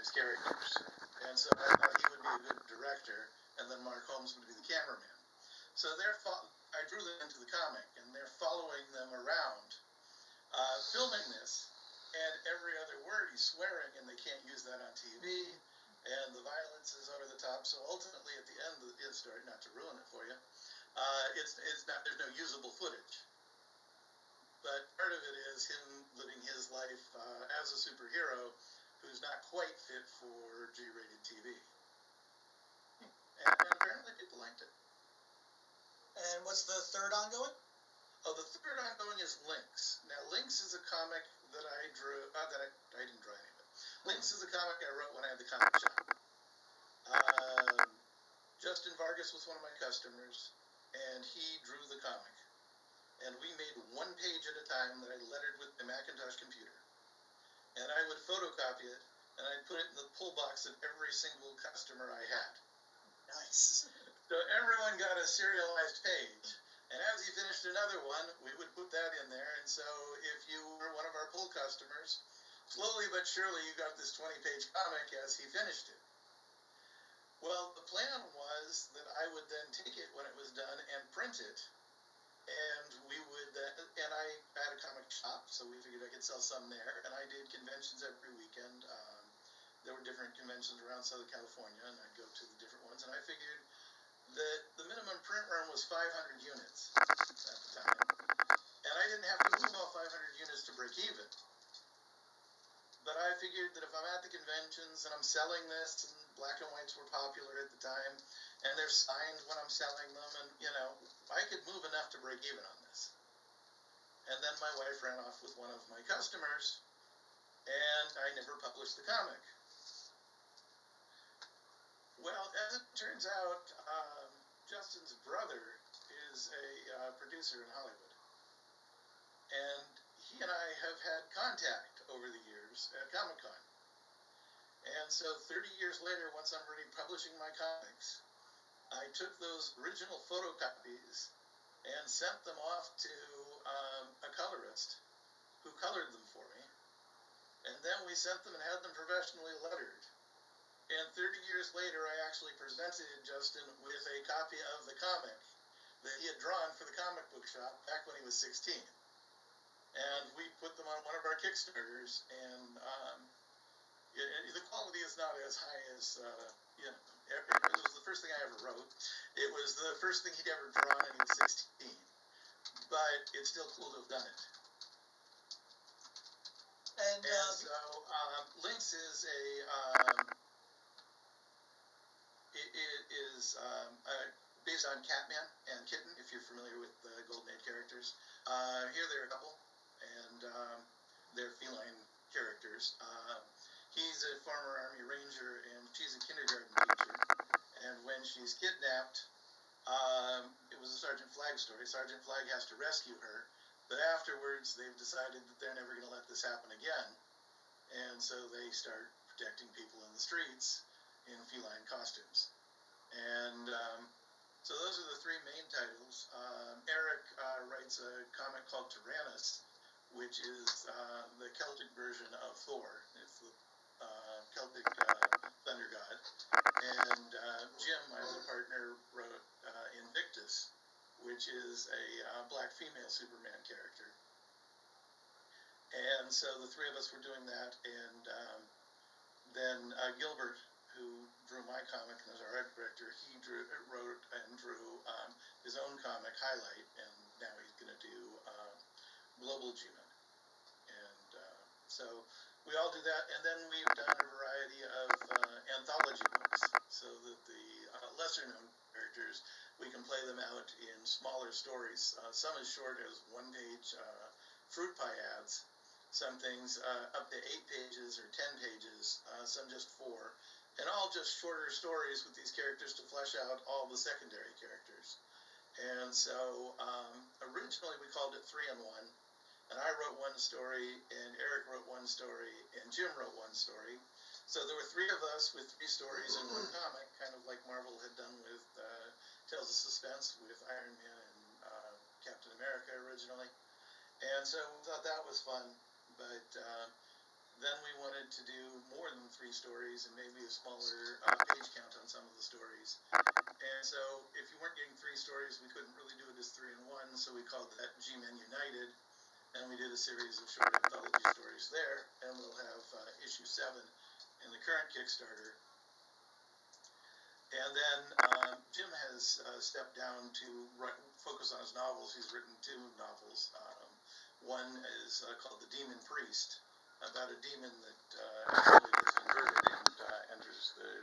serialized characters. And so I thought he would be a good director, and then Mark Holmes would be the cameraman. So I drew them into the comic, and they're following them around, filming this, and every other word he's swearing, and they can't use that on TV, and the violence is over the top. So ultimately, at the end of the story, not to ruin it for you, there's no usable footage. But part of it is him living his life as a superhero who's not quite fit for G-rated TV. And apparently people liked it. And what's the third ongoing? Oh, the third ongoing is Lynx. Now, Lynx is a comic that I drew, I didn't draw any of it. Lynx is a comic I wrote when I had the comic shop. Justin Vargas was one of my customers, and he drew the comic. And we made one page at a time that I lettered with my Macintosh computer. And I would photocopy it, and I'd put it in the pull box of every single customer I had. Nice. So everyone got a serialized page. And as he finished another one, we would put that in there. And so if you were one of our pull customers, slowly but surely you got this 20-page comic as he finished it. Well, the plan was that I would then take it when it was done and print it. And we would, and I had a comic shop, so we figured I could sell some there. And I did conventions every weekend. There were different conventions around Southern California, and I'd go to the different ones. And I figured that the minimum print run was 500 units at the time. And I didn't have to move all 500 units to break even. But I figured that if I'm at the conventions and I'm selling this, and black and whites were popular at the time, and they're signed when I'm selling them, and, I could move enough to break even on this. And then my wife ran off with one of my customers, and I never published the comic. Well, as it turns out, Justin's brother is a producer in Hollywood. And he and I have had contact over the years at Comic-Con. And so 30 years later, once I'm already publishing my comics, I took those original photocopies and sent them off to a colorist who colored them for me. And then we sent them and had them professionally lettered. And 30 years later, I actually presented Justin with a copy of the comic that he had drawn for the comic book shop back when he was 16. And we put them on one of our Kickstarters, and the quality is not as high as, it was the first thing I ever wrote. It was the first thing he'd ever drawn, and he was 16. But it's still cool to have done it. And so, Lynx is based on Catman and Kitten, if you're familiar with the Golden Age characters. Here they're a couple, and they're feline characters. He's a former Army Ranger, and she's a kindergarten teacher. And when she's kidnapped, it was a Sergeant Flagg story. Sergeant Flagg has to rescue her, but afterwards they've decided that they're never going to let this happen again. And so they start protecting people in the streets in feline costumes. And so those are the three main titles. Eric writes a comic called Tyrannus, which is the Celtic version of Thor. It's the Celtic thunder god. And Jim, my other partner, wrote Invictus, which is a black female Superman character. And so the three of us were doing that, and then Gilbert, who drew my comic and is our art director, he wrote and drew his own comic, Highlight, and now he's going to do Global G-Men. And so we all do that, and then we've done a variety of anthology books, so that the lesser-known characters, we can play them out in smaller stories. Some as short as one-page fruit pie ads, some things up to 8 pages or 10 pages, some just 4, and all just shorter stories with these characters to flesh out all the secondary characters. And so originally we called it 3 in 1, and I wrote one story, and Eric wrote one story, and Jim wrote one story. So there were 3 of us with 3 stories in one comic, kind of like Marvel had done with Tales of Suspense with Iron Man and Captain America originally. And so we thought that was fun, but then we wanted to do more than 3 stories and maybe a smaller page count on some of the stories. And so if you weren't getting 3 stories, we couldn't really do it as 3 in 1, so we called that G-Men United, and we did a series of short anthology stories there, and we'll have issue 7 in the current Kickstarter. And then Jim has stepped down to focus on his novels. He's written 2 novels. One is called The Demon Priest, about a demon that actually gets converted and enters the